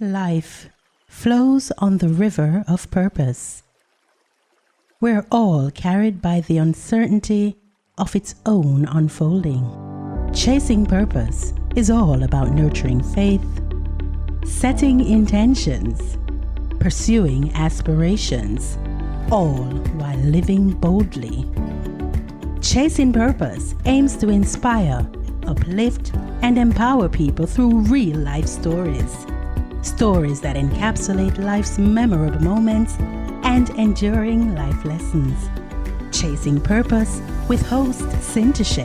Life flows on the river of purpose. We're all carried by the uncertainty of its own unfolding. Chasing purpose is all about nurturing faith, setting intentions, pursuing aspirations, all while living boldly. Chasing Purpose aims to inspire, uplift, and empower people through real-life stories. Stories that encapsulate life's memorable moments and enduring life lessons. Chasing Purpose with host Cinta Shea.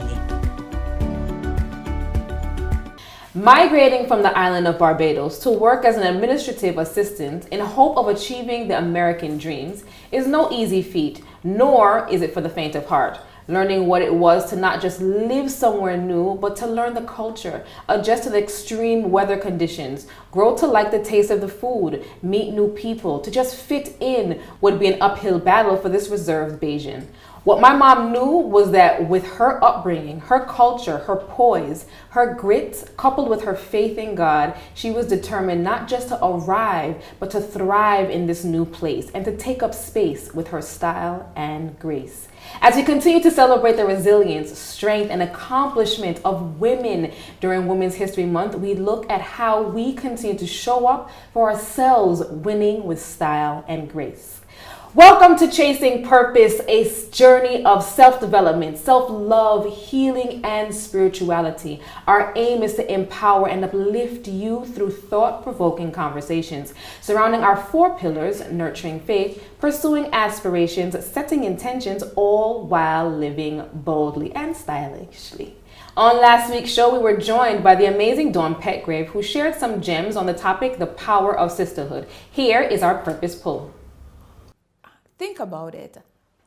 Migrating from the island of Barbados to work as an administrative assistant in hope of achieving the American dreams is no easy feat, nor is it for the faint of heart. Learning what it was to not just live somewhere new, but to learn the culture, adjust to the extreme weather conditions, grow to like the taste of the food, meet new people, to just fit in would be an uphill battle for this reserved Bajan. What my mom knew was that with her upbringing, her culture, her poise, her grit, coupled with her faith in God, she was determined not just to arrive, but to thrive in this new place and to take up space with her style and grace. As we continue to celebrate the resilience, strength, and accomplishment of women during Women's History Month, we look at how we continue to show up for ourselves, winning with style and grace. Welcome to Chasing Purpose, a journey of self-development, self-love, healing, and spirituality. Our aim is to empower and uplift you through thought-provoking conversations surrounding our four pillars: nurturing faith, pursuing aspirations, setting intentions, all while living boldly and stylishly. On last week's show, we were joined by the amazing Dawn Petgrave, who shared some gems on the topic, the power of sisterhood. Here is our purpose pull. Think about it.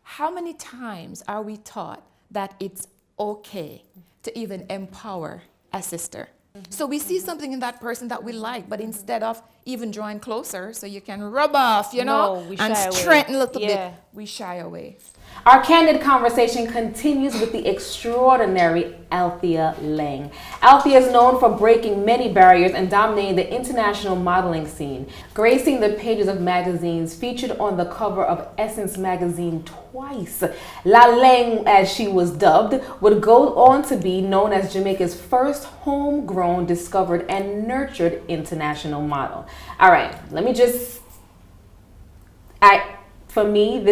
How many times are we taught that it's okay to even empower a sister? So we see something in that person that we like, but instead of even drawing closer so you can rub off, and strengthen a little bit, we shy away. Our candid conversation continues with the extraordinary Althea Laing. Althea is known for breaking many barriers and dominating the international modeling scene, gracing the pages of magazines, featured on the cover of Essence magazine twice. La Laing, as she was dubbed, would go on to be known as Jamaica's first homegrown, discovered, and nurtured international model. All right, for me,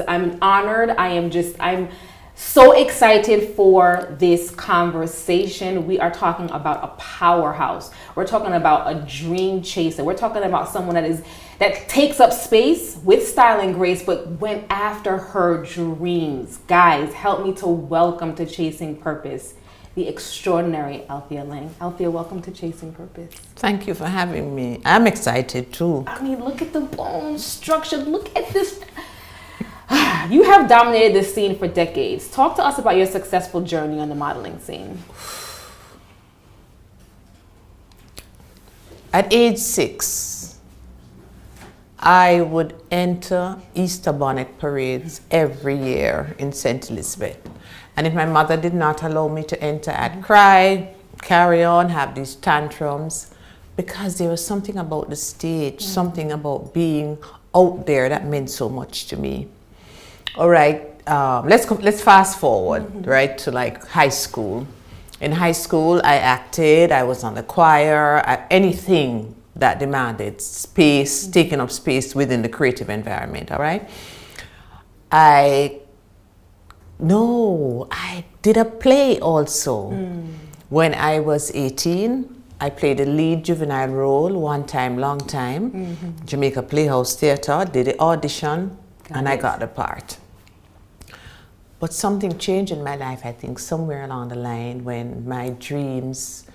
I'm honored. I'm so excited for this conversation. We are talking about a powerhouse. We're talking about a dream chaser. We're talking about someone that takes up space with style and grace, but went after her dreams. Guys, help me to welcome to Chasing Purpose the extraordinary Althea Laing. Althea, welcome to Chasing Purpose. Thank you for having me. I'm excited too. I mean, look at the bone structure. Look at this. You have dominated this scene for decades. Talk to us about your successful journey on the modeling scene. At age 6, I would enter Easter bonnet parades every year in St. Elizabeth. And if my mother did not allow me to enter, I'd cry, carry on, have these tantrums, because there was something about the stage, something about being out there that meant so much to me. All right, let's fast forward, right, to like high school. In high school, I acted, I was on the choir, anything that demanded space, taking up space within the creative environment, all right? I did a play also. When I was 18, I played a lead juvenile role, one time, long time. Jamaica Playhouse Theatre, did the audition, and I got the part. But something changed in my life, I think, somewhere along the line when my dreams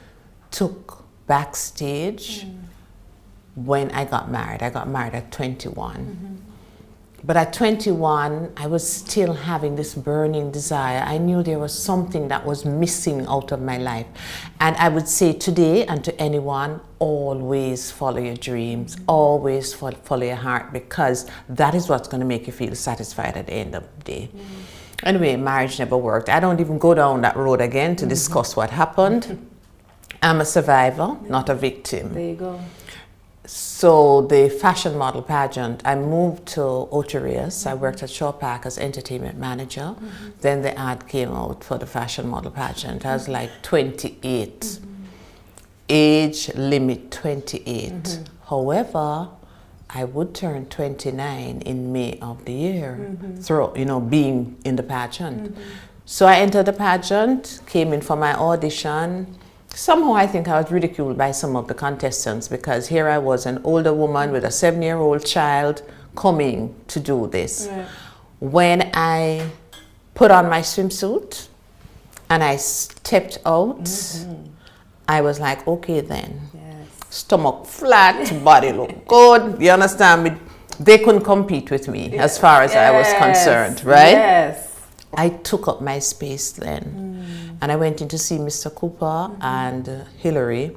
took backstage when I got married. I got married at 21. But at 21, I was still having this burning desire. I knew there was something that was missing out of my life. And I would say today, and to anyone, always follow your dreams, always follow your heart, because that is what's going to make you feel satisfied at the end of the day. Anyway, marriage never worked. I don't even go down that road again to discuss what happened. I'm a survivor, not a victim. There you go. So the fashion model pageant, I moved to Oterias. I worked at Shaw Park as entertainment manager. Then the ad came out for the fashion model pageant. I was like 28. Age limit 28. However, I would turn 29 in May of the year through, being in the pageant. So I entered the pageant, came in for my audition. Somehow I think I was ridiculed by some of the contestants because here I was, an older woman with a 7-year-old child coming to do this. Right. When I put on my swimsuit and I stepped out, I was like, okay then. Yes. Stomach flat, body look good. You understand me? They couldn't compete with me as far as I was concerned, right? Yes. I took up my space then. And I went in to see Mr. Cooper and Hillary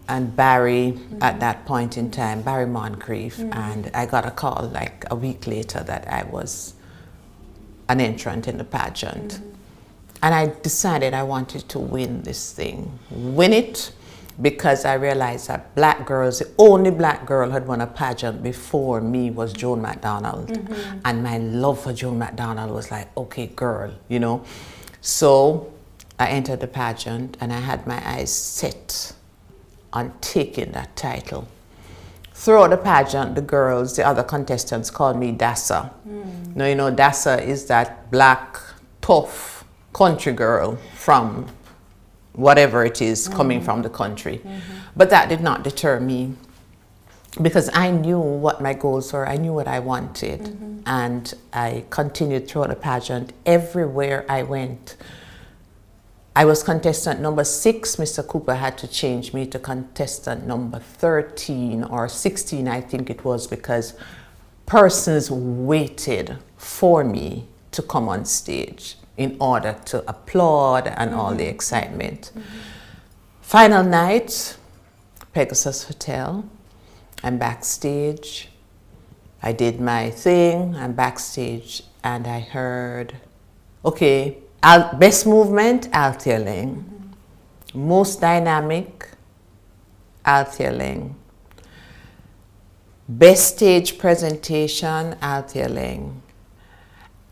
and Barry at that point in time, Barry Moncrief. And I got a call like a week later that I was an entrant in the pageant. And I decided I wanted to win this thing. Win it, because I realized that black girls, the only black girl who had won a pageant before me was Joan McDonald. And my love for Joan McDonald was like, okay, girl, So I entered the pageant and I had my eyes set on taking that title. Throughout the pageant, the other contestants called me Dassa. Now, Dassa is that black, tough country girl from whatever it is coming from the country. But that did not deter me because I knew what my goals were. I knew what I wanted. And I continued throughout the pageant. Everywhere I went, I was contestant number 6. Mr. Cooper had to change me to contestant number 13 or 16, I think it was, because persons waited for me to come on stage in order to applaud and all the excitement. Final night, Pegasus Hotel. I'm backstage. I did my thing. I'm backstage and I heard, okay, best movement, Althea Laing. Most dynamic, Althea Laing. Best stage presentation, Althea Laing.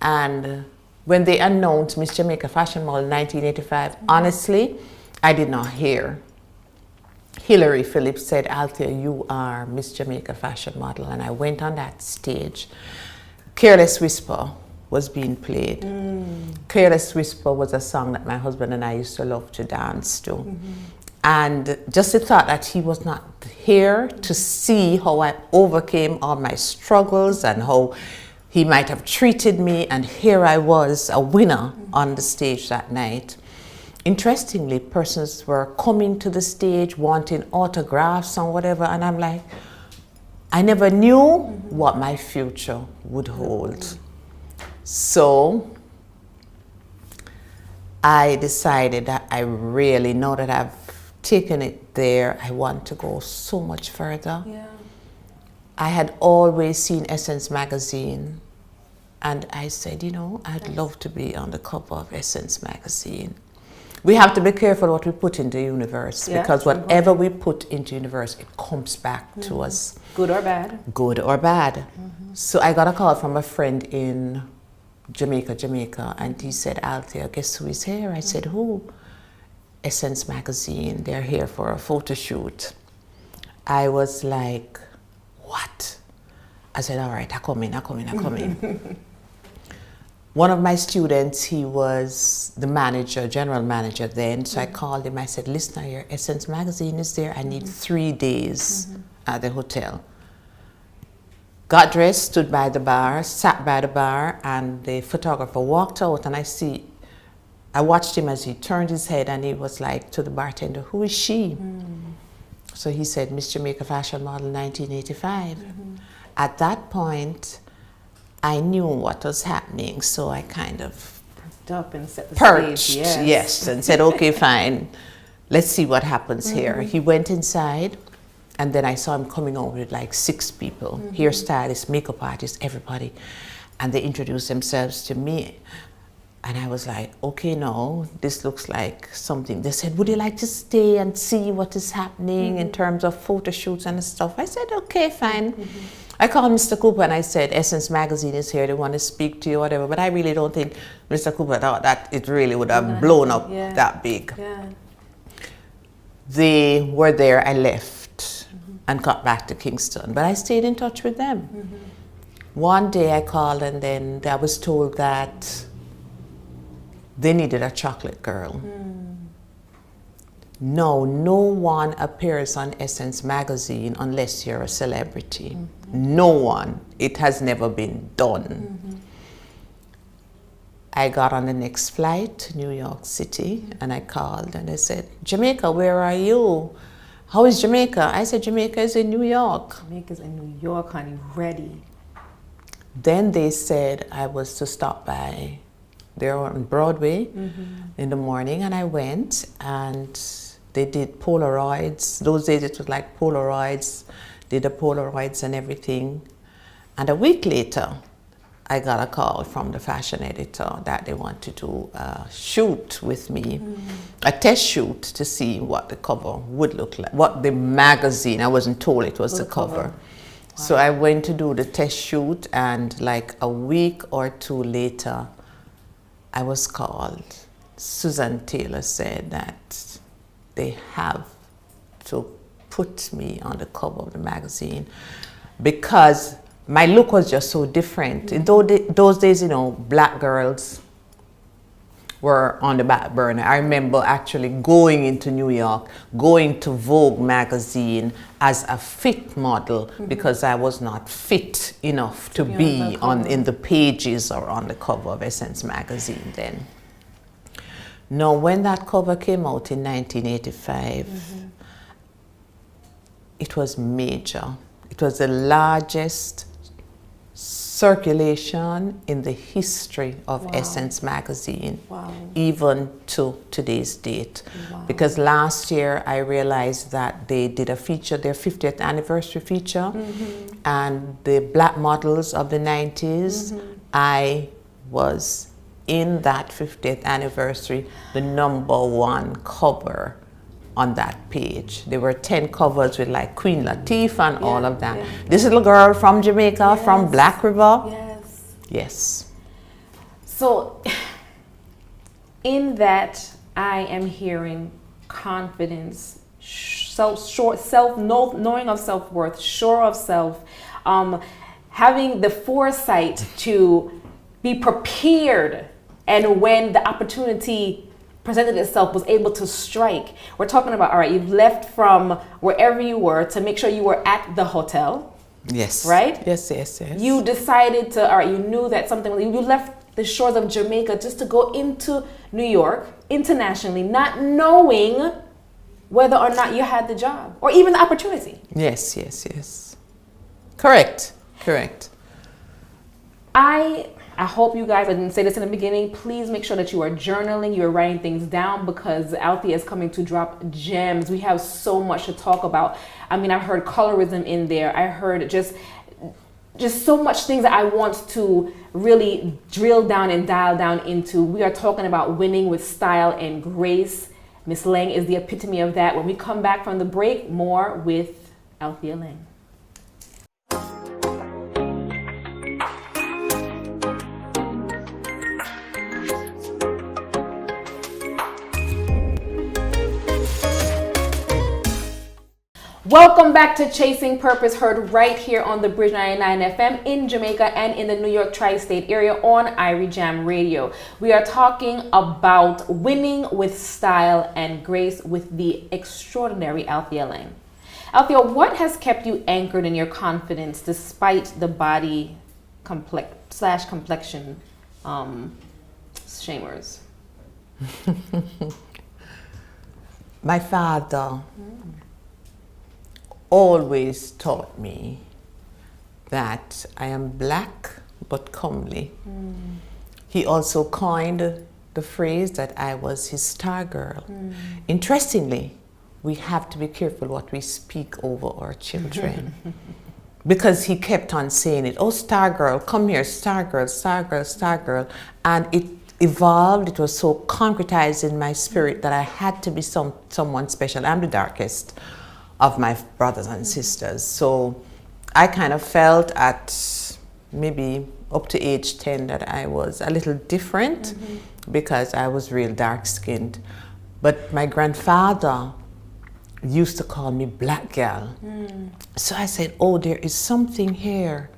And when they announced Miss Jamaica Fashion Model 1985, honestly, I did not hear. Hillary Phillips said, Althea, you are Miss Jamaica Fashion Model. And I went on that stage. Careless Whisper was being played. Careless Whisper was a song that my husband and I used to love to dance to. And just the thought that he was not here to see how I overcame all my struggles and how he might have treated me, and here I was, a winner on the stage that night. Interestingly, persons were coming to the stage wanting autographs and whatever, and I'm like, I never knew what my future would hold. So I decided that I really, now that I've taken it there, I want to go so much further. Yeah. I had always seen Essence magazine, and I said, I'd love to be on the cover of Essence magazine. We have to be careful what we put into the universe, because whatever we put into the universe, it comes back to us. Good or bad. Good or bad. So I got a call from a friend in Jamaica, and he said, Althea, guess who is here? I said, who? Essence magazine, they're here for a photo shoot. I was like, what? I said, all right, I come in. One of my students, he was the manager, general manager then, so I called him, I said, listen, your Essence magazine is there, I need 3 days at the hotel. Got dressed, stood by the bar, sat by the bar, and the photographer walked out, and I watched him as he turned his head, and he was like to the bartender, who is she? So he said, Miss Jamaica Fashion Model 1985. At that point, I knew what was happening, so I kind of up and set the perched, stage, yes, and said, okay, fine, let's see what happens here. He went inside, and then I saw him coming out with like 6 people, hairstylists, makeup artists, everybody, and they introduced themselves to me. And I was like, okay, no, this looks like something. They said, would you like to stay and see what is happening in terms of photo shoots and stuff? I said, okay, fine. I called Mr. Cooper and I said, Essence Magazine is here, they want to speak to you, whatever. But I really don't think Mr. Cooper thought that it really would have blown up that big. Yeah. They were there, I left and got back to Kingston. But I stayed in touch with them. One day I called and then I was told that they needed a chocolate girl. No one appears on Essence Magazine unless you're a celebrity. No one. It has never been done. I got on the next flight to New York City and I called and I said, Jamaica, where are you? How is Jamaica? I said, Jamaica is in New York. Jamaica's in New York, honey, ready. Then they said I was to stop by there on Broadway in the morning, and I went and they did Polaroids. Those days it was like Polaroids, did the Polaroids and everything. And a week later, I got a call from the fashion editor that they want to do a shoot with me, a test shoot to see what the cover would look like, what the magazine, I wasn't told it was the cover. Wow. So I went to do the test shoot, and like a week or two later, I was called. Susan Taylor said that they have to put me on the cover of the magazine because my look was just so different. In those days, you know, black girls were on the back burner. I remember actually going into New York, going to Vogue magazine as a fit model because I was not fit enough to be in the pages or on the cover of Essence magazine then. Now, when that cover came out in 1985, it was major. It was the largest circulation in the history of Essence magazine, even to today's date. Because last year I realized that they did a feature, their 50th anniversary feature, and the black models of the 90s, I was in that 50th anniversary, the #1 cover on that page. There were 10 covers with like Queen Latifah and all of that. This little girl from Jamaica, from Black River. Yes. So in that, I am hearing confidence, knowing of self-worth, sure of self, having the foresight to be prepared, and when the opportunity presented itself, was able to strike. We're talking about, all right, you've left from wherever you were to make sure you were at the hotel. Yes. Right? Yes. You decided to, all right, you knew that something, you left the shores of Jamaica just to go into New York, internationally, not knowing whether or not you had the job or even the opportunity. Yes. Correct. I hope you guys, I didn't say this in the beginning, please make sure that you are journaling, you're writing things down, because Althea is coming to drop gems. We have so much to talk about. I mean, I heard colorism in there. I heard just so much things that I want to really drill down and dial down into. We are talking about winning with style and grace. Miss Laing is the epitome of that. When we come back from the break, more with Althea Laing. Welcome back to Chasing Purpose, heard right here on the Bridge 99 FM in Jamaica and in the New York tri-state area on Irie Jam Radio. We are talking about winning with style and grace with the extraordinary Althea Laing. Althea, what has kept you anchored in your confidence despite the body complexion shamers? My father always taught me that I am black but comely. He also coined the phrase that I was his star girl. Interestingly, we have to be careful what we speak over our children. Because he kept on saying it, oh, star girl, come here, star girl, star girl, star girl. And evolved, it was so concretized in my spirit that I had to be someone special. I'm the darkest of my brothers and sisters. So I kind of felt at maybe up to age 10 that I was a little different because I was real dark-skinned. But my grandfather used to call me black gal. So I said, oh, there is something here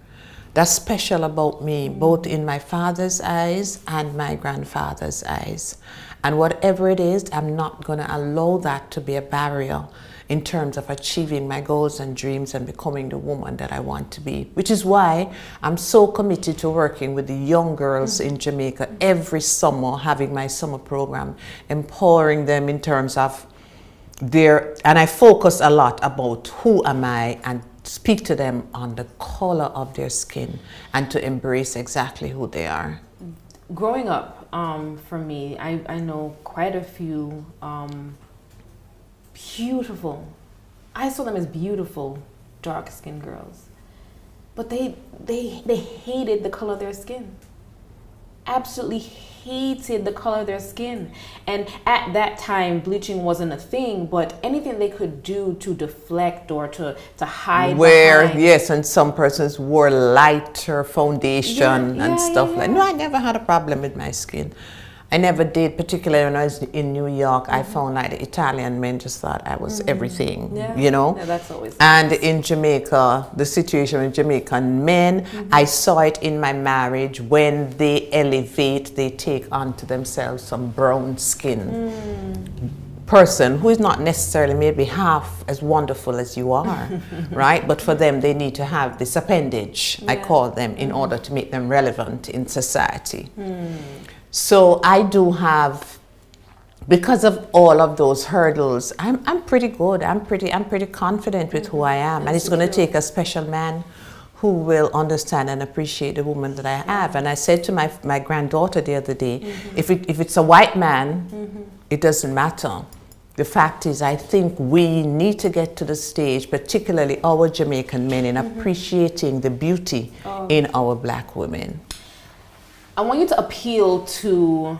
that's special about me, both in my father's eyes and my grandfather's eyes. And whatever it is, I'm not going to allow that to be a barrier in terms of achieving my goals and dreams and becoming the woman that I want to be. Which is why I'm so committed to working with the young girls in Jamaica every summer, having my summer program, empowering them in terms of and I focus a lot about who am I and speak to them on the color of their skin and to embrace exactly who they are. Growing up, for me, I know quite a few beautiful, I saw them as beautiful dark-skinned girls, but they hated the color of their skin. Absolutely hated the color of their skin. And at that time, bleaching wasn't a thing, but anything they could do to deflect or to hide behind. Yes, and some persons wore lighter foundation and stuff like. No, I never had a problem with my skin. I never did, particularly when I was in New York. I found like the Italian men just thought I was everything, you know. Yeah, that's always and in Jamaica, the situation with Jamaican men, I saw it in my marriage. When they elevate, they take onto themselves some brown skin person who is not necessarily maybe half as wonderful as you are, right? But for them, they need to have this appendage, I call them, in order to make them relevant in society. So I do have, because of all of those hurdles, I'm pretty good. I'm pretty confident with who I am, and it's going to take a special man who will understand and appreciate the woman that I have. And I said to my granddaughter the other day, if it's a white man, it doesn't matter. The fact is, I think we need to get to the stage, particularly our Jamaican men, in appreciating the beauty in our black women. I want you to appeal to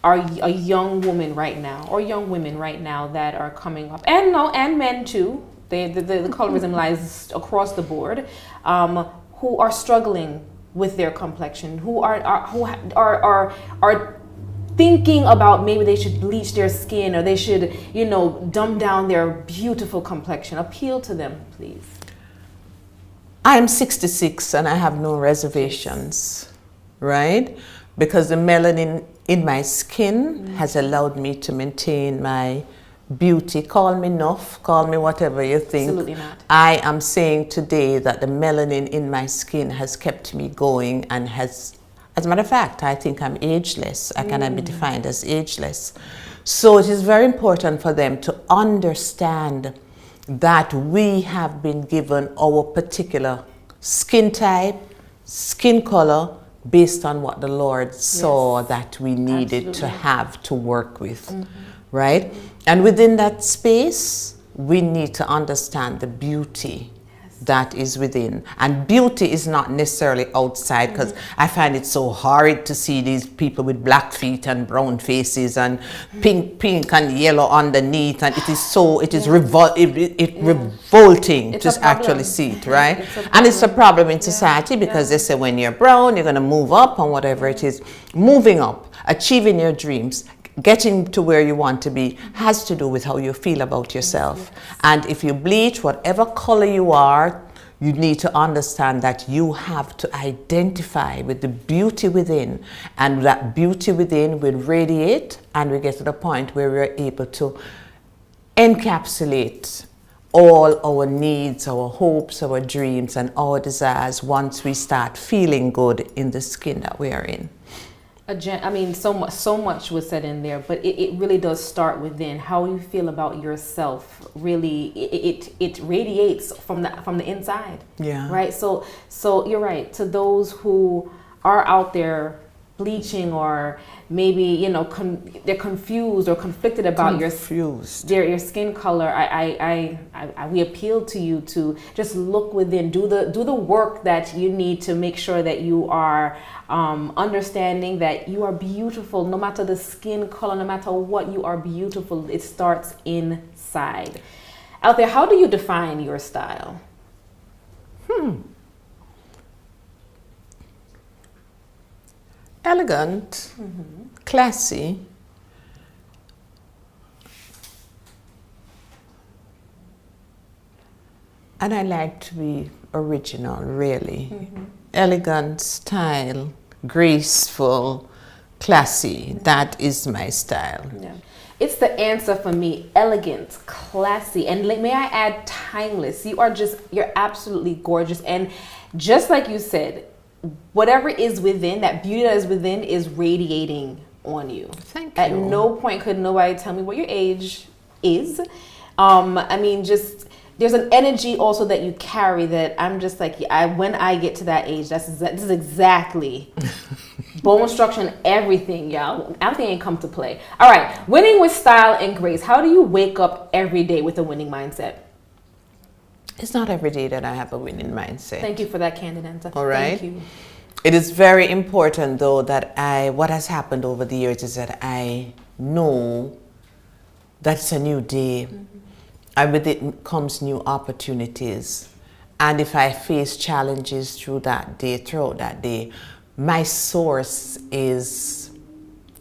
a young woman right now, or young women right now that are coming up, and men too. The colorism lies across the board, who are struggling with their complexion, who are thinking about maybe they should bleach their skin or they should, dumb down their beautiful complexion. Appeal to them, please. I am 66 and I have no reservations. Right? Because the melanin in my skin has allowed me to maintain my beauty. Call me enough, call me whatever you think. Absolutely not. I am saying today that the melanin in my skin has kept me going and has, as a matter of fact, I think I'm ageless. I cannot be defined as ageless. So it is very important for them to understand that we have been given our particular skin type, skin color, based on what the Lord saw that we needed to have to work with, right? And within that space, we need to understand the beauty that is within. And beauty is not necessarily outside, because I find it so horrid to see these people with black feet and brown faces and pink and yellow underneath, and it is revolting to actually see it, right? And it's a problem in society because they say when you're brown, you're going to move up and whatever it is. Moving up, achieving your dreams, getting to where you want to be has to do with how you feel about yourself. And if you bleach, whatever color you are, you need to understand that you have to identify with the beauty within, and that beauty within will radiate, and we get to the point where we're able to encapsulate all our needs, our hopes, our dreams, and our desires once we start feeling good in the skin that we are in. So much was said in there, but it really does start within. How you feel about yourself, really, it radiates from the inside. Yeah. Right. So you're right. To those who are out there bleaching, or maybe, you know, they're confused or conflicted about your skin color, we appeal to you to just look within, do the work that you need to make sure that you are understanding that you are beautiful, no matter the skin color, no matter what, you are beautiful. It starts inside. Althea, how do you define your style? Elegant, classy, and I like to be original, really. Elegant style, graceful, classy. That is my style. Yeah. It's the answer for me. Elegant, classy, and may I add, timeless. You're absolutely gorgeous. And just like you said, whatever is within, that beauty that is within, is radiating on you. Thank you. At no point could nobody tell me what your age is. I mean, just there's an energy also that you carry that I'm just like, when I get to that age, this is exactly bone structure and everything, y'all. Althea ain't come to play. All right, winning with style and grace. How do you wake up every day with a winning mindset? It's not every day that I have a winning mindset. Thank you for that candid answer. All right. Thank you. It is very important, though, that what has happened over the years is that I know that it's a new day. And with it comes new opportunities. And if I face challenges throughout that day, my source is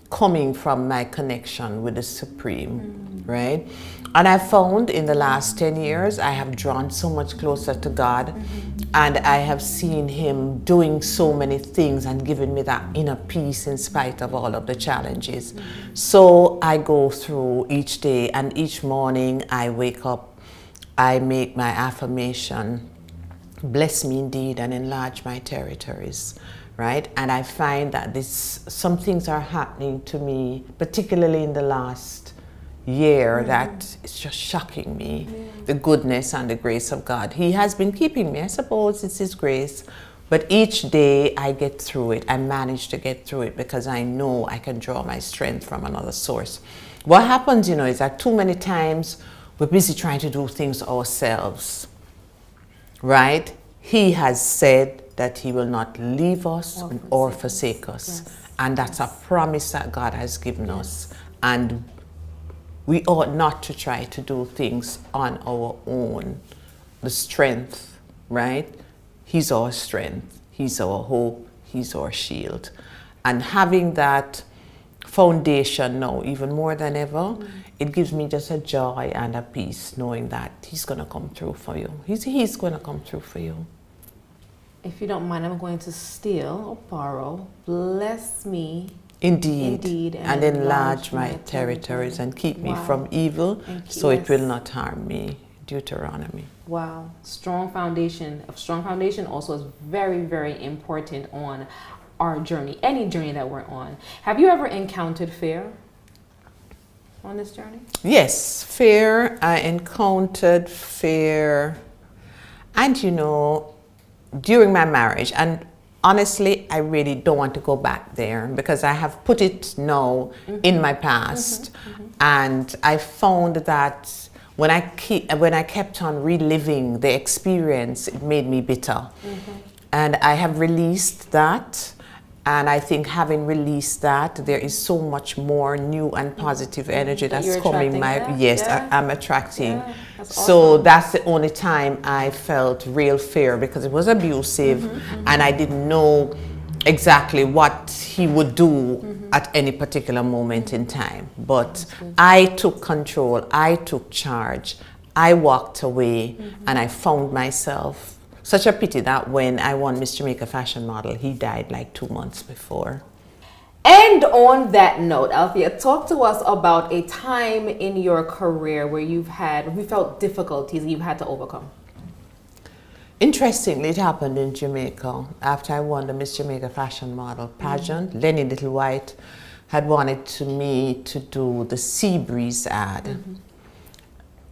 coming from my connection with the Supreme, right? And I found in the last 10 years, I have drawn so much closer to God, and I have seen Him doing so many things and giving me that inner peace in spite of all of the challenges. So I go through each day, and each morning I wake up, I make my affirmation, bless me indeed and enlarge my territories, right? And I find that some things are happening to me, particularly in the last year, that it's just shocking me, the goodness and the grace of God. He has been keeping me. I suppose it's His grace, but each day I get through it. I manage to get through it because I know I can draw my strength from another source. What happens, is that too many times we're busy trying to do things ourselves, right? He has said that He will not leave us or forsake us. Yes. And that's a promise that God has given us. And we ought not to try to do things on our own. The strength, right? He's our strength. He's our hope. He's our shield. And having that foundation now, even more than ever, it gives me just a joy and a peace knowing that He's going to come through for you. He's going to come through for you. If you don't mind, I'm going to steal or borrow. Bless me Indeed, and enlarge my territories and keep me from evil, so it will not harm me. Deuteronomy. Wow, strong foundation. A strong foundation also is very, very important on our journey, any journey that we're on. Have you ever encountered fear on this journey? Yes, fear. I encountered fear, and during my marriage, and honestly, I really don't want to go back there because I have put it now in my past. And I found that when I kept on reliving the experience, it made me bitter. And I have released that. And I think having released that, there is so much more new and positive energy that's coming my way. Yes, I'm attracting. Yeah, so awesome. That's the only time I felt real fear because it was abusive and I didn't know exactly what he would do at any particular moment in time. But I took control, I took charge, I walked away and I found myself. Such a pity that when I won Miss Jamaica Fashion Model, he died like 2 months before. And on that note, Althea, talk to us about a time in your career where you felt difficulties you've had to overcome. Interestingly, it happened in Jamaica. After I won the Miss Jamaica Fashion Model Pageant, Lenny Little White had wanted me to do the Sea Breeze ad.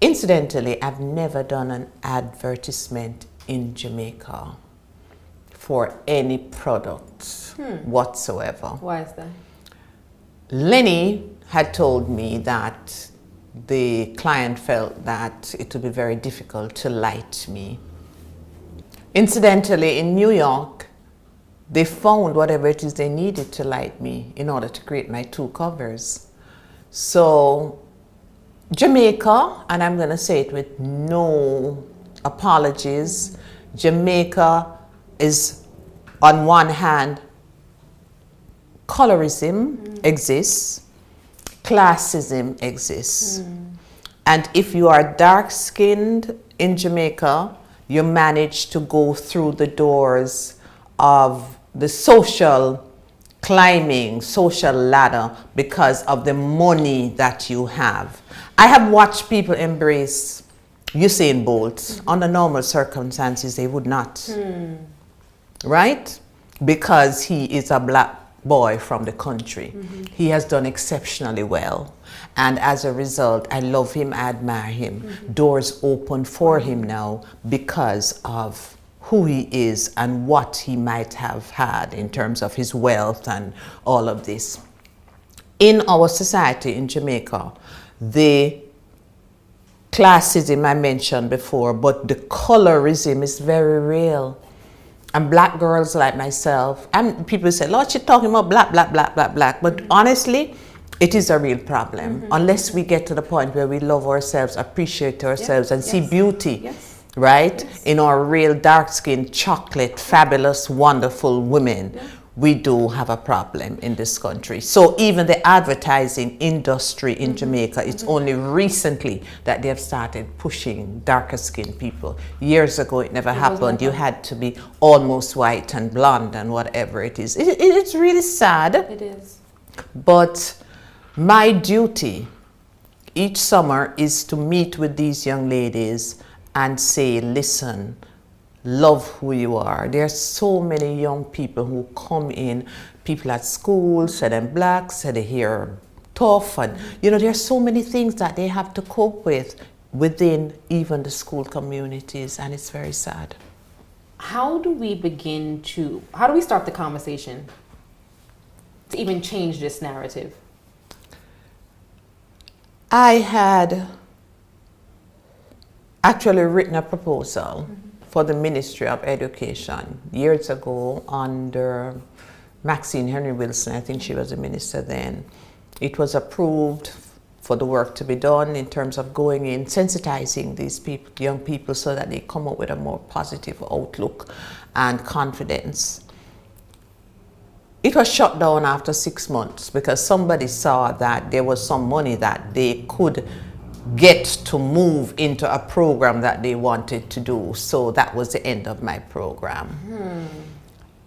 Incidentally, I've never done an advertisement in Jamaica for any product whatsoever. Why is that? Lenny had told me that the client felt that it would be very difficult to light me. Incidentally, in New York, they found whatever it is they needed to light me in order to create my 2 covers. So Jamaica, and I'm going to say it with no apologies, Jamaica is, on one hand, colorism exists, classism exists. And if you are dark-skinned in Jamaica, you manage to go through the doors of the social climbing, social ladder because of the money that you have. I have watched people embrace Usain Bolt. Under normal circumstances, they would not. Right? Because he is a black boy from the country. He has done exceptionally well. And as a result, I love him, I admire him. Doors open for him now because of who he is and what he might have had in terms of his wealth and all of this. In our society in Jamaica, the classism I mentioned before, but the colorism is very real. And black girls like myself, and people say, Lord, she's talking about black, black, black, black, black. But honestly, it is a real problem. Unless we get to the point where we love ourselves, appreciate ourselves, and see beauty, right? In our real dark-skinned, chocolate, fabulous, wonderful women, we do have a problem in this country. So even the advertising industry in Jamaica, it's only recently that they have started pushing darker skinned people. Years ago, it never happened. You had to be almost white and blonde and whatever it is. It's really sad. It is. But my duty each summer is to meet with these young ladies and say, listen, love who you are. There are so many young people who come in, people at school, say they're black, say they hear tough, and you know, there are so many things that they have to cope with within even the school communities, and it's very sad. How do we start the conversation to even change this narrative? I had actually written a proposal for the Ministry of Education years ago under Maxine Henry Wilson. I think she was the minister then. It was approved for the work to be done in terms of going in, sensitizing these people, young people, so that they come up with a more positive outlook and confidence. It was shut down after 6 months because somebody saw that there was some money that they could get to move into a program that they wanted to do. So that was the end of my program.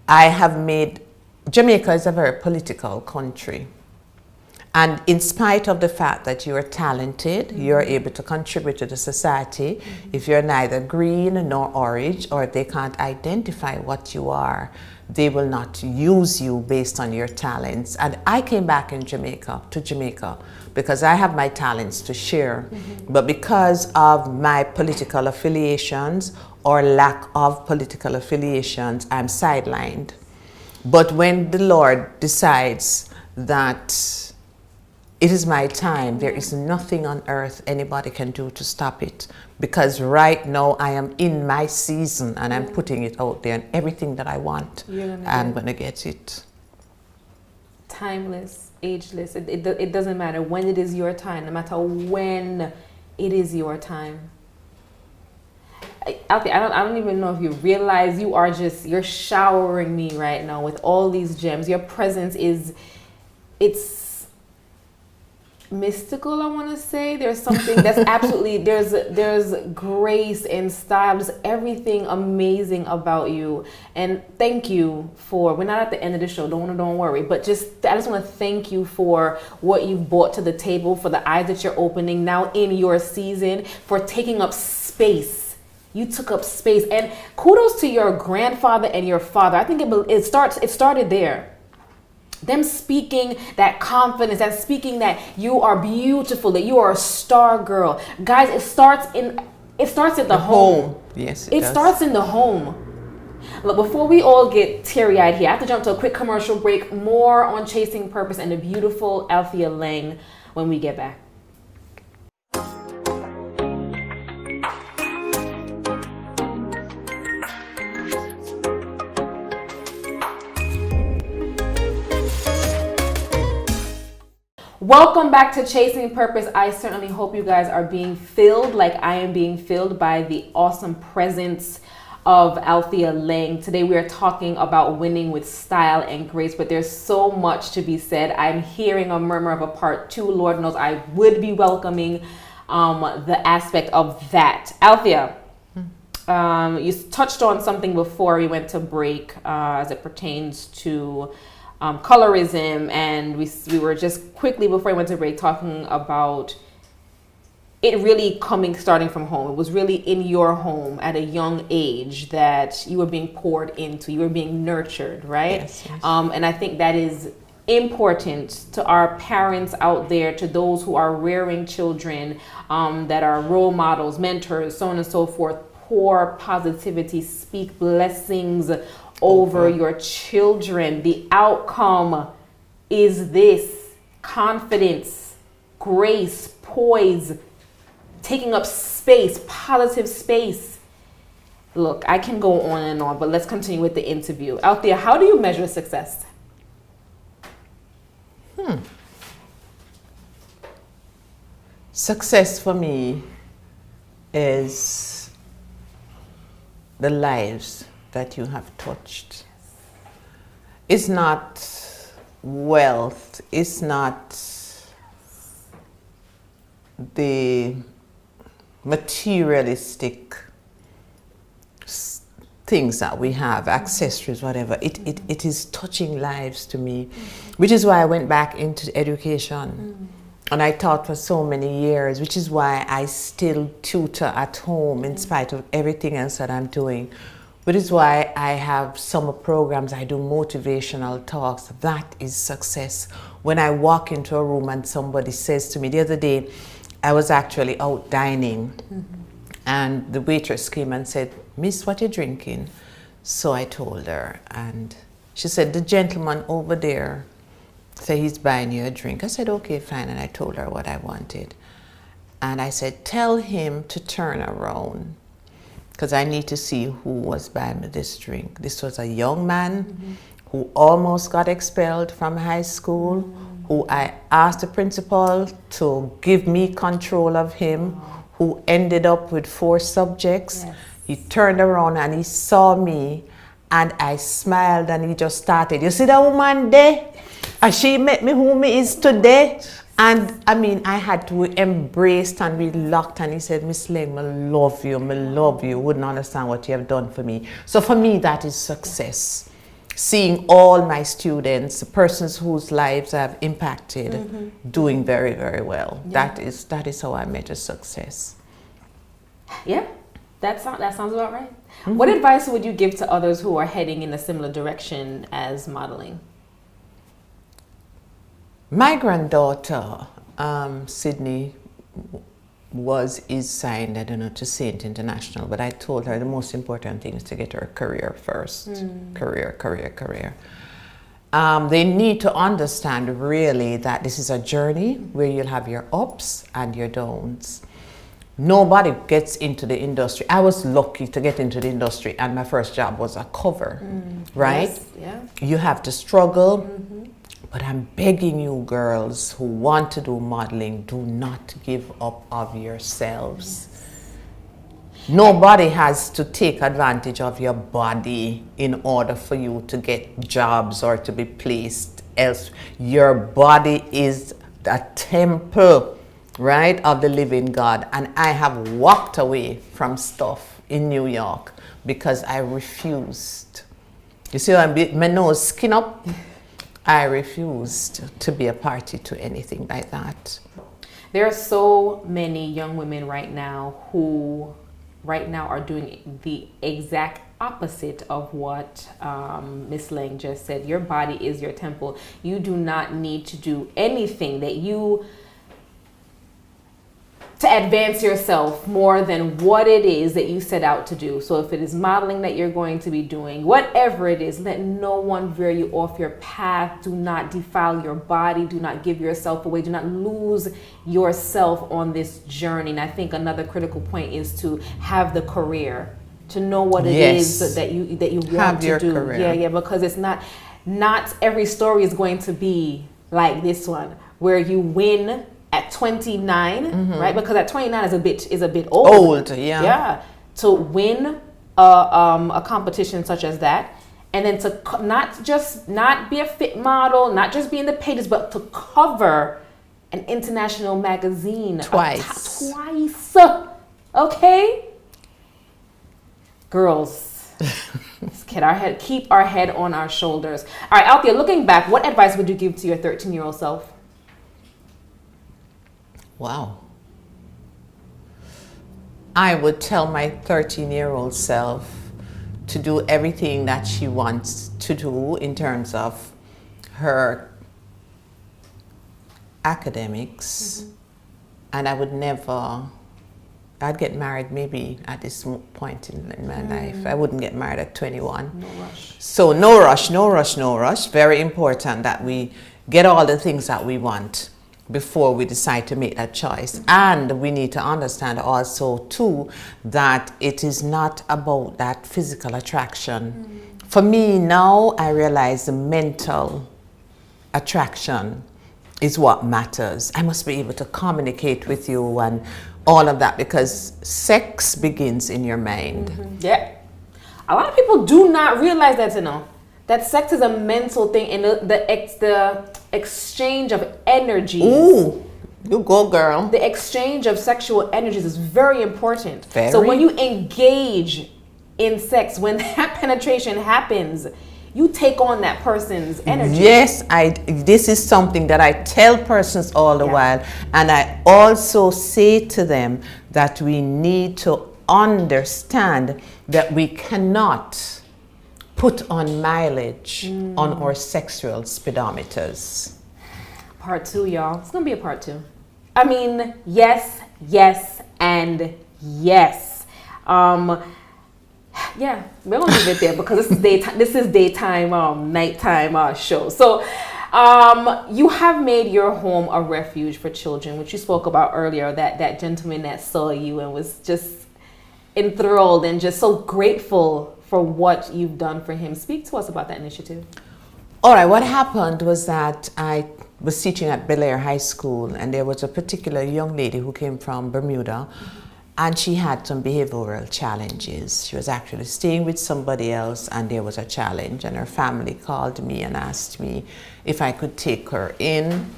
Jamaica is a very political country. And in spite of the fact that you are talented, you're able to contribute to the society, if you're neither green nor orange, or they can't identify what you are, they will not use you based on your talents. And I came back to Jamaica, because I have my talents to share. But because of my political affiliations or lack of political affiliations, I'm sidelined. But when the Lord decides that it is my time, there is nothing on earth anybody can do to stop it. Because right now I am in my season and I'm putting it out there, and everything that I want, I'm going to get it. Timeless, ageless. It doesn't matter when it is your time, no matter when it is your time. Althea, I don't even know if you realize you're showering me right now with all these gems. Your presence it's mystical, I want to say. There's something that's absolutely, there's grace and style, just everything amazing about you. And thank you we're not at the end of the show, don't worry, but I just want to thank you for what you've brought to the table, for the eyes that you're opening now in your season, for taking up space. You took up space, and kudos to your grandfather and your father. I think it started there. Them speaking that confidence and speaking that you are beautiful, that you are a star girl. Guys, it starts at the home. Yes, it starts in the home. Look, before we all get teary-eyed here, I have to jump to a quick commercial break. More on Chasing Purpose and the beautiful Althea Laing when we get back. Welcome back to Chasing Purpose. I certainly hope you guys are being filled like I am being filled by the awesome presence of Althea Laing. Today we are talking about winning with style and grace, but there's so much to be said. I'm hearing a murmur of a part 2. Lord knows I would be welcoming the aspect of that. Althea, you touched on something before we went to break as it pertains to colorism, and we were just quickly before I went to break talking about it really starting from home. It was really in your home at a young age that you were being poured into, you were being nurtured, right? Yes. And I think that is important to our parents out there, to those who are rearing children, that are role models, mentors, so on and so forth. Pour positivity, speak blessings over your children. The outcome is this: confidence, grace, poise, taking up space, positive space. Look, I can go on and on, but let's continue with the interview. Althea, how do you measure success? Success for me is the lives that you have touched. It's not wealth, it's not the materialistic things that we have, accessories, whatever. It is touching lives to me, which is why I went back into education. And I taught for so many years, which is why I still tutor at home in spite of everything else that I'm doing. Which is why I have summer programs, I do motivational talks. That is success. When I walk into a room and somebody says to me, the other day, I was actually out dining, and the waitress came and said, "Miss, what you drinking?" So I told her, and she said, "The gentleman over there said he's buying you a drink." I said, "Okay, fine," and I told her what I wanted. And I said, "Tell him to turn around, because I need to see who was buying me this drink." This was a young man who almost got expelled from high school, who I asked the principal to give me control of him, who ended up with 4 subjects. Yes. He turned around and he saw me, and I smiled, and he just started, "You see that woman there? And she met me who me is today." And I mean, I had to embrace and be locked, and he said, "Miss Laing, I love you, I love you. Wouldn't understand what you have done for me." So for me, that is success. Seeing all my students, the persons whose lives I've impacted, doing very, very well. Yeah. That is how I measure success. Yeah, that sounds about right. What advice would you give to others who are heading in a similar direction as modeling? My granddaughter, Sydney, is signed, I don't know, to Saint International, but I told her the most important thing is to get her career first. Career. They need to understand really that this is a journey where you'll have your ups and your downs. Nobody gets into the industry. I was lucky to get into the industry, and my first job was a cover, right? Yes, yeah. You have to struggle. But I'm begging you girls who want to do modeling, do not give up of yourselves. Nobody has to take advantage of your body in order for you to get jobs or to be placed else. Your body is a temple, right, of the living God. And I have walked away from stuff in New York because I refused. You see, my nose skin up. I refused to be a party to anything like that. There are so many young women right now who are doing the exact opposite of what Miss Laing just said. Your body is your temple. You do not need to do anything that you to advance yourself more than what it is that you set out to do. So if it is modeling that you're going to be doing, whatever it is, let no one veer you off your path. Do not defile your body. Do not give yourself away. Do not lose yourself on this journey. And I think another critical point is to have the career, to know what it is that you want to do. Career. Yeah, because it's not every story is going to be like this one, where you win at 29, right? Because at 29 is a bit old. Yeah. To win a competition such as that, and then to not be a fit model, not just be in the pages, but to cover an international magazine twice. Okay, girls. Let's keep our head on our shoulders. All right, Althea, looking back, what advice would you give to your 13-year-old self? Wow. I would tell my 13-year-old self to do everything that she wants to do in terms of her academics. And I would I'd get married maybe at this point in my life. I wouldn't get married at 21. No rush. So no rush. Very important that we get all the things that we want before we decide to make that choice. And we need to understand also too that it is not about that physical attraction. For me now, I realize the mental attraction is what matters. I must be able to communicate with you and all of that, because sex begins in your mind. Yeah. A lot of people do not realize that, that sex is a mental thing, and the exchange of energy. Ooh, you go, girl. The exchange of sexual energies is very important. Very. So when you engage in sex, when that penetration happens, you take on that person's energy. Yes, this is something that I tell persons all the while, and I also say to them that we need to understand that we cannot put on mileage on our sexual speedometers. Part 2, y'all. It's gonna be a part 2. I mean, yes, and yes. Yeah, we're gonna leave it there because this is daytime, nighttime show. So, you have made your home a refuge for children, which you spoke about earlier. That gentleman that saw you and was just enthralled and just so grateful for what you've done for him. Speak to us about that initiative. All right, what happened was that I was teaching at Bel Air High School, and there was a particular young lady who came from Bermuda. And she had some behavioral challenges. She was actually staying with somebody else, and there was a challenge. And her family called me and asked me if I could take her in.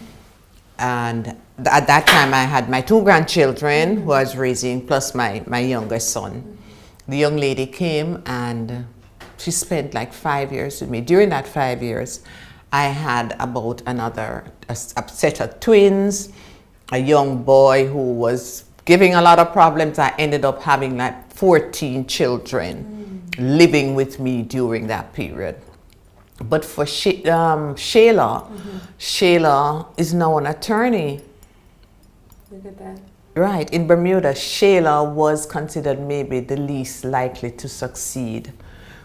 And at that time, I had my 2 grandchildren who I was raising, plus my youngest son. The young lady came, and she spent like 5 years with me. During that 5 years, I had about a set of twins, a young boy who was giving a lot of problems. I ended up having like 14 children living with me during that period. But for Shayla, Shayla is now an attorney. Look at that. Right, in Bermuda, Shayla was considered maybe the least likely to succeed.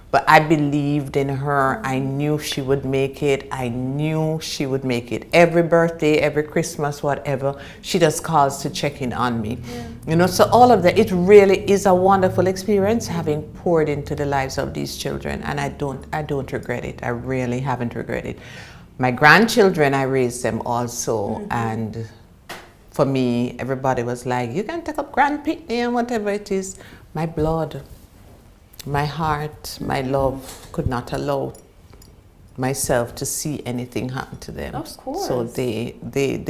But I believed in her. I knew she would make it. Every birthday, every Christmas, whatever, she just calls to check in on me. So all of that, it really is a wonderful experience having poured into the lives of these children, and I don't regret it. I really haven't regretted it. My grandchildren, I raised them also, and for me, everybody was like, you can take up Grand Pitney and whatever it is. My blood, my heart, my love could not allow myself to see anything happen to them. Of course. So they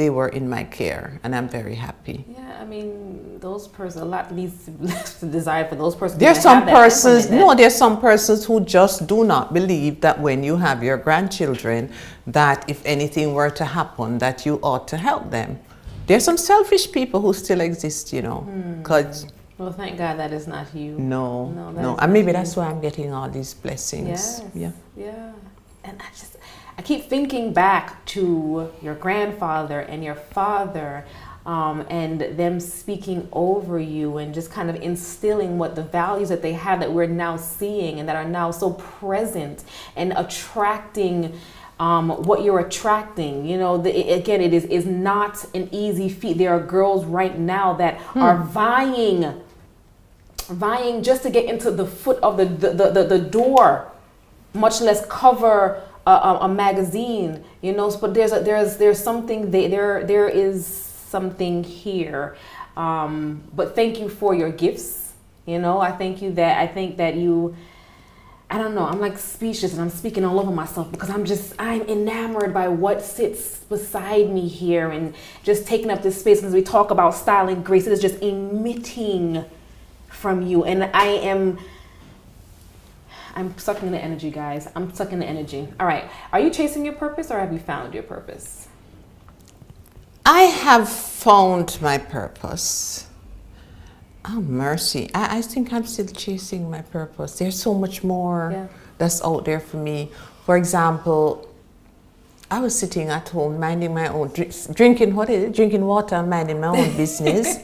were in my care, and I'm very happy. Yeah, I mean, those persons, a lot needs to be left to desire for those persons. There's some persons who just do not believe that when you have your grandchildren, that if anything were to happen, that you ought to help them. There's some selfish people who still exist, 'cause well, thank God that is not you. No. And maybe that's why I'm getting all these blessings. Yes. Yeah. And I keep thinking back to your grandfather and your father. and them speaking over you and just kind of instilling what the values that they have that we're now seeing and that are now so present and attracting what you're attracting. You know, again, it is not an easy feat. There are girls right now that are vying just to get into the foot of the door, much less cover a magazine. You know, but there's something there is something here. But thank you for your gifts. You know, I think that you. I don't know, I'm like speechless and I'm speaking all over myself because I'm enamored by what sits beside me here and just taking up this space. As we talk about style and grace, it is just emitting from you. And I'm sucking the energy, guys. I'm sucking the energy. All right, are you chasing your purpose or have you found your purpose? I have found my purpose. Oh, mercy. I think I'm still chasing my purpose. There's so much more that's out there for me. For example, I was sitting at home minding my own, drinking water, minding my own business.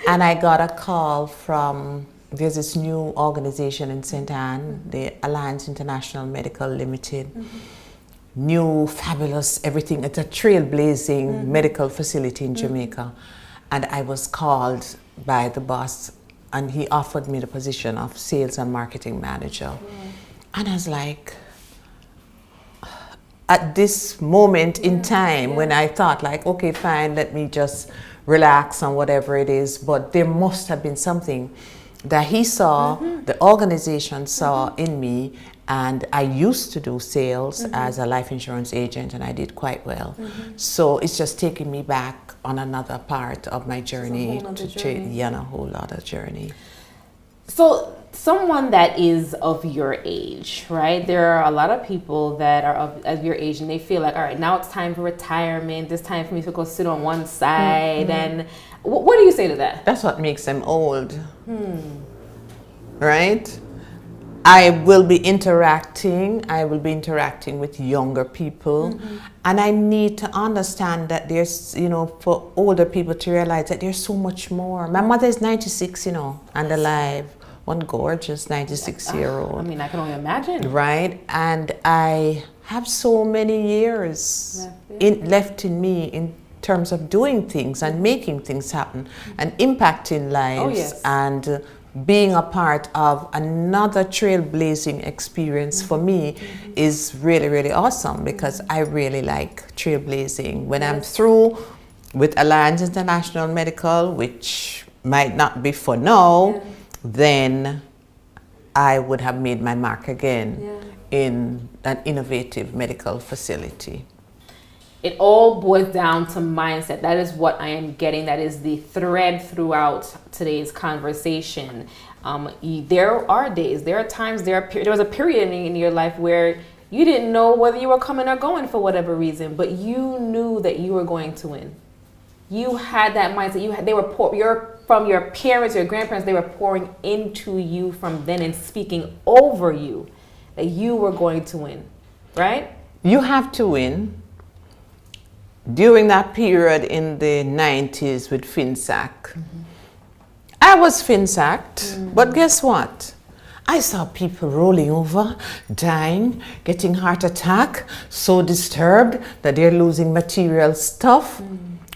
And I got a call from, there's this new organization in St. Anne, the Alliance International Medical Limited. New, fabulous, everything. It's a trailblazing medical facility in Jamaica. And I was called by the boss and he offered me the position of sales and marketing manager. And I was like, at this moment in time when I thought like, okay, fine, let me just relax and whatever it is, but there must have been something that he saw, the organization saw in me. And I used to do sales as a life insurance agent, and I did quite well. So it's just taking me back on another part of my journey, a whole other journey. So someone that is of your age, right? There are a lot of people that are of your age and they feel like, all right, now it's time for retirement. It's time for me to go sit on one side. And what do you say to that? That's what makes them old, right? I will be interacting with younger people. And I need to understand that there's, for older people to realize that there's so much more. My mother is 96, and alive. One gorgeous 96-year-old. I mean, I can only imagine. Right? And I have so many years left in me in terms of doing things and making things happen and impacting lives and being a part of another trailblazing experience for me is really, really awesome because I really like trailblazing. When I'm through with Alliance International Medical, which might not be for now, then I would have made my mark again in an innovative medical facility. It all boils down to mindset. That is what I am getting. That is the thread throughout today's conversation. There are days, there are times, there was a period in your life where you didn't know whether you were coming or going for whatever reason, but you knew that you were going to win. You had that mindset. From your parents, your grandparents, they were pouring into you from then and speaking over you that you were going to win, right? You have to win. During that period in the 90s with FinSac, I was FinSacked, but guess what? I saw people rolling over, dying, getting heart attack, so disturbed that they're losing material stuff.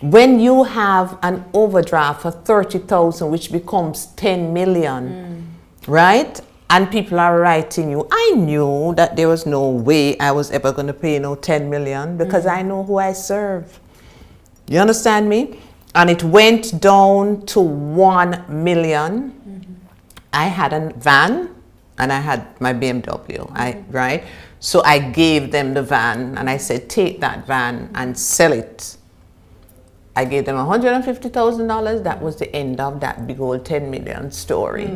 When you have an overdraft for 30,000, which becomes 10 million, right? And people are writing you. I knew that there was no way I was ever going to pay 10 million because I know who I serve. You understand me? And it went down to 1 million. I had a van and I had my BMW, right? So I gave them the van and I said, take that van and sell it. I gave them $150,000. That was the end of that big old 10 million story.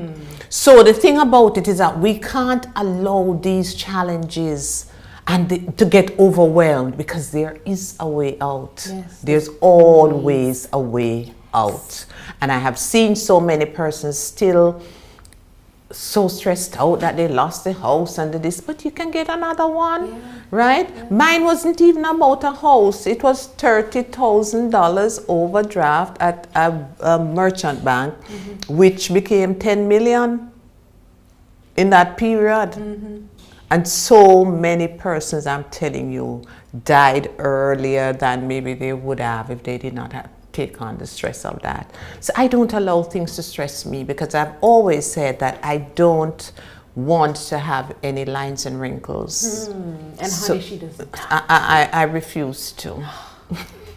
So the thing about it is that we can't allow these challenges and to get overwhelmed because there is a way out. Yes. There's always a way out. And I have seen so many persons still so stressed out that they lost the house and this, but you can get another one, right? Yeah. Mine wasn't even about a house. It was $30,000 overdraft at a merchant bank, which became 10 million in that period. And so many persons, I'm telling you, died earlier than maybe they would have if they did not have take on the stress of that. So I don't allow things to stress me, because I've always said that I don't want to have any lines and wrinkles. And honey, she doesn't. I refuse to. On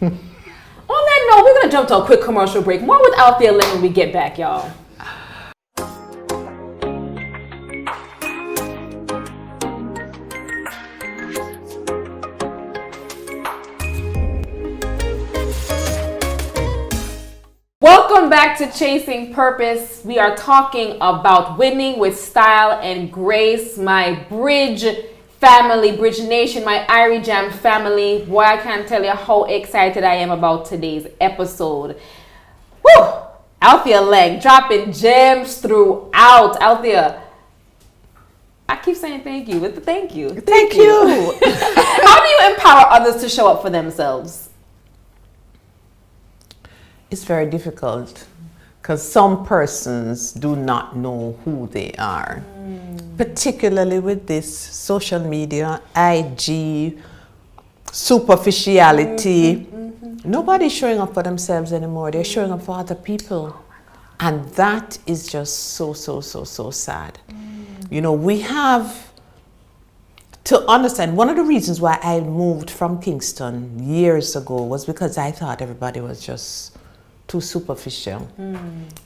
that note, we're going to jump to a quick commercial break. More with Althea Laing when we get back, y'all. Welcome back to Chasing Purpose. We are talking about winning with style and grace. My Bridge family, Bridge Nation, my Irie Jam family. Boy, I can't tell you how excited I am about today's episode. Woo! Althea Laing dropping gems throughout. Althea, I keep saying thank you, but thank you. Thank you. How do you empower others to show up for themselves? It's very difficult, because some persons do not know who they are, particularly with this social media, IG, superficiality. Nobody's showing up for themselves anymore. They're showing up for other people. And that is just so sad. You know, we have to understand, one of the reasons why I moved from Kingston years ago was because I thought everybody was just too superficial.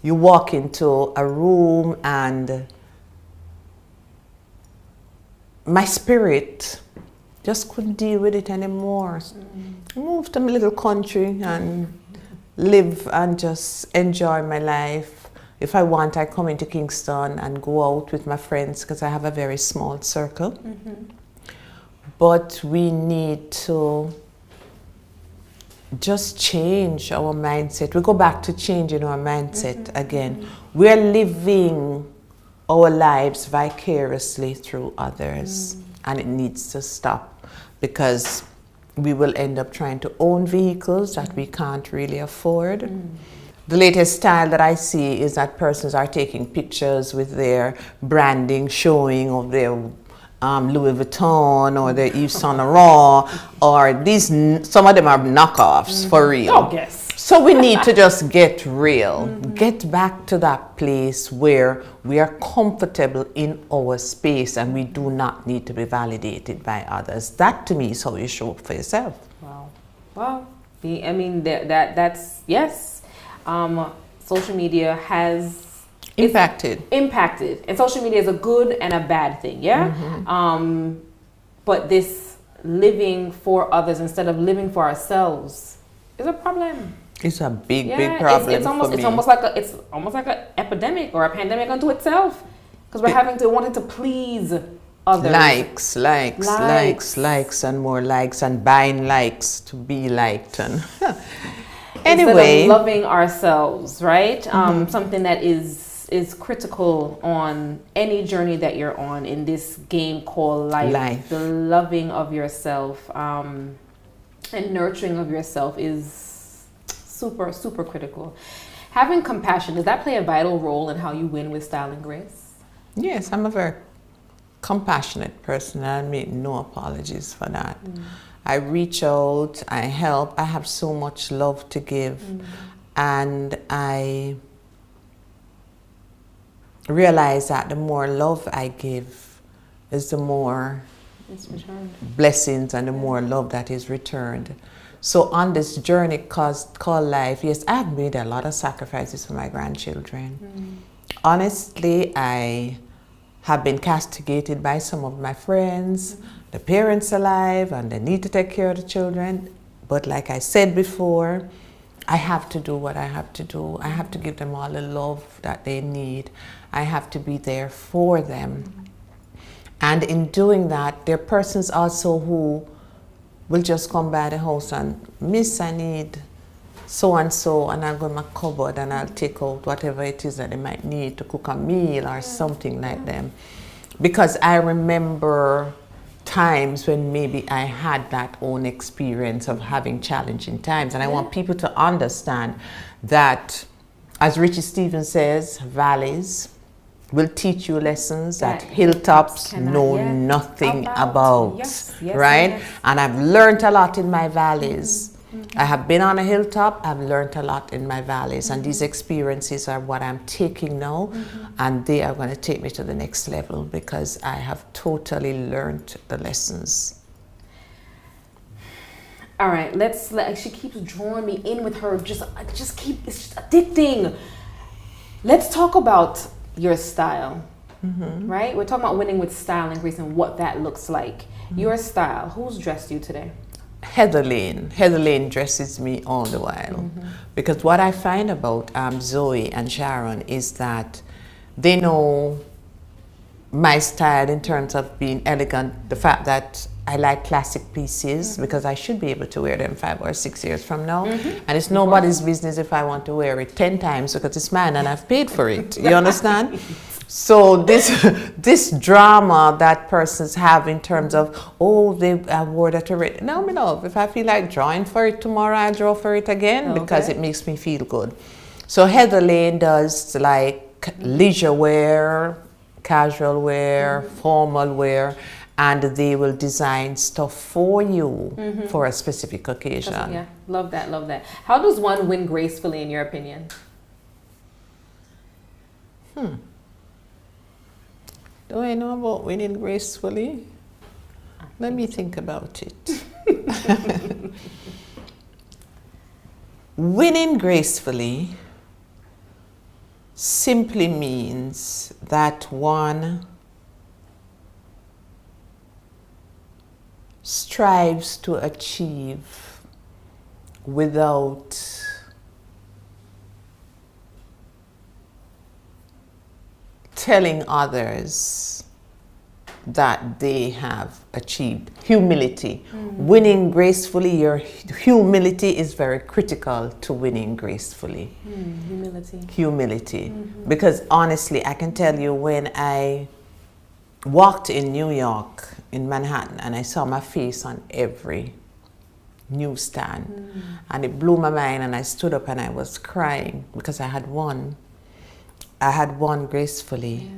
You walk into a room and my spirit just couldn't deal with it anymore. I moved to a little country and live and just enjoy my life. If I want, I come into Kingston and go out with my friends, because I have a very small circle. But we need to just change our mindset. We go back to changing our mindset again. We're living our lives vicariously through others, and it needs to stop, because we will end up trying to own vehicles that we can't really afford. The latest style that I see is that persons are taking pictures with their branding, showing of their Louis Vuitton or the Yves Saint Laurent, or these, some of them are knockoffs for real. Oh, yes. So we need to just get real, get back to that place where we are comfortable in our space and we do not need to be validated by others. That to me is how you show up for yourself. Wow. Well, I mean, that's, yes. Social media has impacted, and social media is a good and a bad thing, but this living for others instead of living for ourselves is a problem. It's a big problem. It's almost like an epidemic or a pandemic unto itself, because we're wanting to please others. Likes and more likes, and buying likes to be liked. And anyway, instead of loving ourselves, right? Something that is critical on any journey that you're on in this game called life. The loving of yourself and nurturing of yourself is super critical. Having compassion, does that play a vital role in how you win with style and grace? Yes, I'm a very compassionate person, and I make no apologies for that. I reach out, I help, I have so much love to give, and I realize that the more love I give is the more blessings and the more love that is returned. So on this journey called life, yes, I've made a lot of sacrifices for my grandchildren. Honestly, I have been castigated by some of my friends. The parents alive and they need to take care of the children. But like I said before, I have to do what I have to do. I have to give them all the love that they need. I have to be there for them. And in doing that, there are persons also who will just come by the house and, Miss, I need so and so, and I'll go in my cupboard and I'll take out whatever it is that they might need to cook a meal or something like them. Because I remember times when maybe I had that own experience of having challenging times. And I want people to understand that, as Richie Stevens says, valleys will teach you lessons that hilltops know nothing about, right? And I've learned a lot in my valleys. I have been on a hilltop, I've learned a lot in my valleys, and these experiences are what I'm taking now, and they are going to take me to the next level because I have totally learned the lessons. All right, she keeps drawing me in with her, it's just addicting. Let's talk about your style, right? We're talking about winning with style and grace and what that looks like. Your style, who's dressed you today? Heather Laing. Heather Laing dresses me all the while. Because what I find about Zoe and Sharon is that they know my style in terms of being elegant, the fact that I like classic pieces because I should be able to wear them 5 or 6 years from now. And it's nobody's business if I want to wear it 10 times because it's mine and I've paid for it. You understand? So this drama that persons have in terms of, oh, I wore that already. No, my love, if I feel like drawing for it tomorrow, I draw for it again because it makes me feel good. So Heather Laing does like leisure wear, casual wear, formal wear, and they will design stuff for you for a specific occasion. Yeah, love that, love that. How does one win gracefully in your opinion? Do I know about winning gracefully? Let me think about it. Winning gracefully simply means that one strives to achieve without telling others that they have achieved. Humility. Winning gracefully, your humility is very critical to winning gracefully. Humility. Because honestly, I can tell you when I walked in New York, in Manhattan, and I saw my face on every newsstand, and it blew my mind, and I stood up and I was crying because I had won gracefully.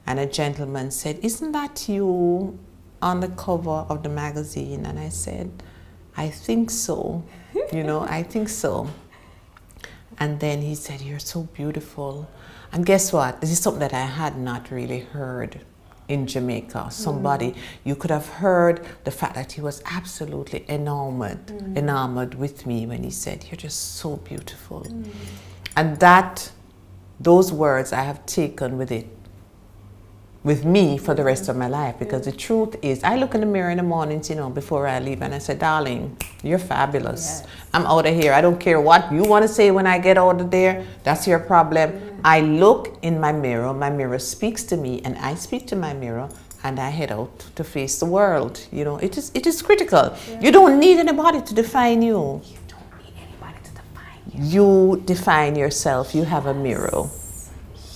And a gentleman said, "Isn't that you on the cover of the magazine?" And I said, "I think so, I think so." And then he said, "You're so beautiful." And guess what? This is something that I had not really heard in Jamaica. Somebody, you could have heard the fact that he was absolutely enamored with me when he said, "You're just so beautiful." And those words I have taken with me for the rest of my life, because the truth is, I look in the mirror in the mornings, before I leave, and I say, "Darling, you're fabulous. I'm out of here. I don't care what you want to say when I get out of there. That's your problem." I look in my mirror speaks to me, and I speak to my mirror, and I head out to face the world. It is critical. You don't need anybody to define you. You define yourself. You have a mirror.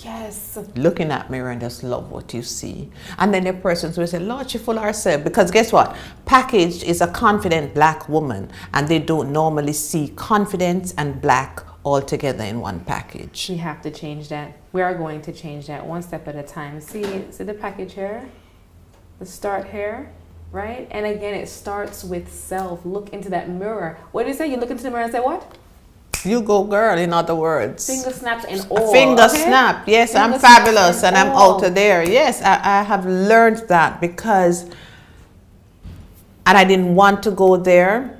Yes. Look in that mirror and just love what you see. And then there are persons who say, "Lord, she fool herself." Because guess what? Packaged is a confident black woman, and they don't normally see confidence and black all together in one package. We have to change that. We are going to change that one step at a time. See the package here? The start here, right? And again, it starts with self. Look into that mirror. What do you say? You look into the mirror and say what? You go, girl, in other words. Finger snaps and all. Finger snap. Yes, I'm fabulous and I'm out of there. Yes, I have learned that because, and I didn't want to go there,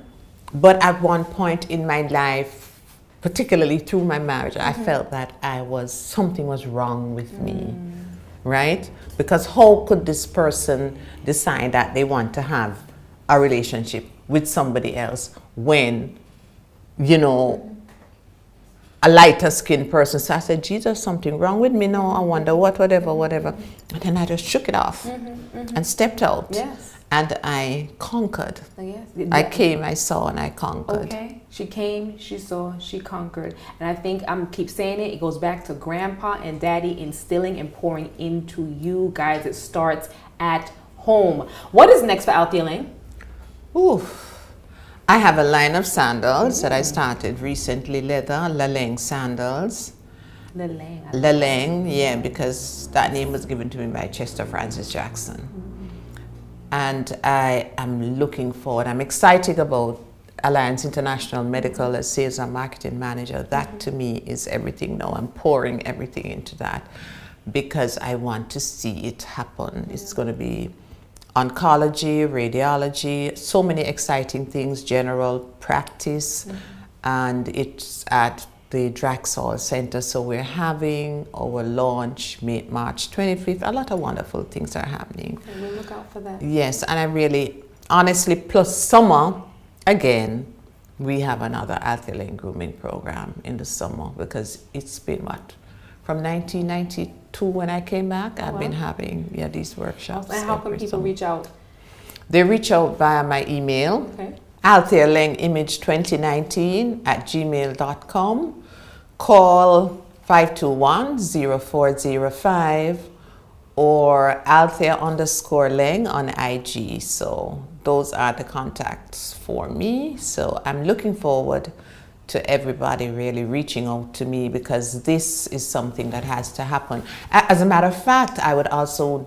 but at one point in my life, particularly through my marriage, I felt that something was wrong with me, right? Because how could this person decide that they want to have a relationship with somebody else when, a lighter skinned person? So I said, "Jesus, something wrong with me now. I wonder whatever. And then I just shook it off and stepped out. Yes. And I conquered. Yes. I came, I saw, and I conquered. Okay. She came, she saw, she conquered. And I think keep saying it, it goes back to grandpa and daddy instilling and pouring into you guys. It starts at home. What is next for Althea Laing? Ooh, I have a line of sandals that I started recently, leather, Laing sandals. Laing, yeah, because that name was given to me by Chester Francis Jackson. And I am looking forward, I'm excited about Alliance International Medical as sales and marketing manager. That to me is everything now. I'm pouring everything into that because I want to see it happen. It's going to be oncology, radiology, so many exciting things, general practice, and it's at the Draxall Center. So we're having our launch March 25th. A lot of wonderful things are happening. And we'll look out for that. Yes, and I really, honestly, plus summer, again, we have another Althea Laing grooming program in the summer because it's been what? From 1992 when I came back, I've been having these workshops. And how can people reach out? They reach out via my email, Althea Laing Image 2019 @gmail.com. Call 521-0405 or Althea_Laing on IG. So those are the contacts for me. So I'm looking forward to everybody really reaching out to me because this is something that has to happen. As a matter of fact, I would also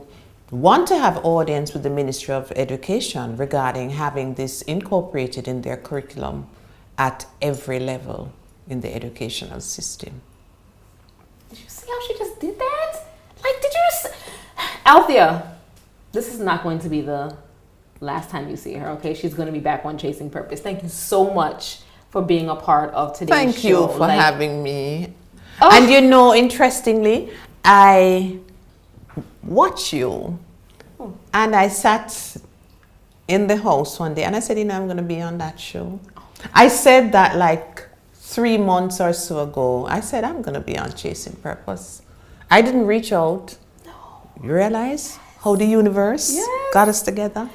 want to have audience with the Ministry of Education regarding having this incorporated in their curriculum at every level in the educational system. Did you see how she just did that? Like, did you Althea, this is not going to be the last time you see her, okay? She's going to be back on Chasing Purpose. Thank you so much for being a part of today's show. Thank you for having me. Oh. And you know, interestingly, I watch you and I sat in the house one day and I said, you know, I'm going to be on that show. I said that like 3 months or so ago. I said, I'm going to be on Chasing Purpose. I didn't reach out. No. You realize how the universe got us together?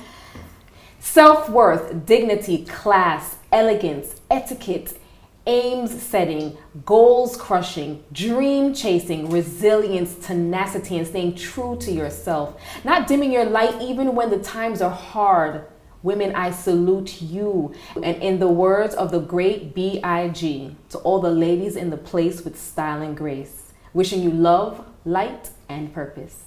Self-worth, dignity, class, elegance, etiquette, aims setting, goals crushing, dream chasing, resilience, tenacity, and staying true to yourself. Not dimming your light even when the times are hard. Women, I salute you. And in the words of the great B.I.G., to all the ladies in the place with style and grace, wishing you love, light, and purpose.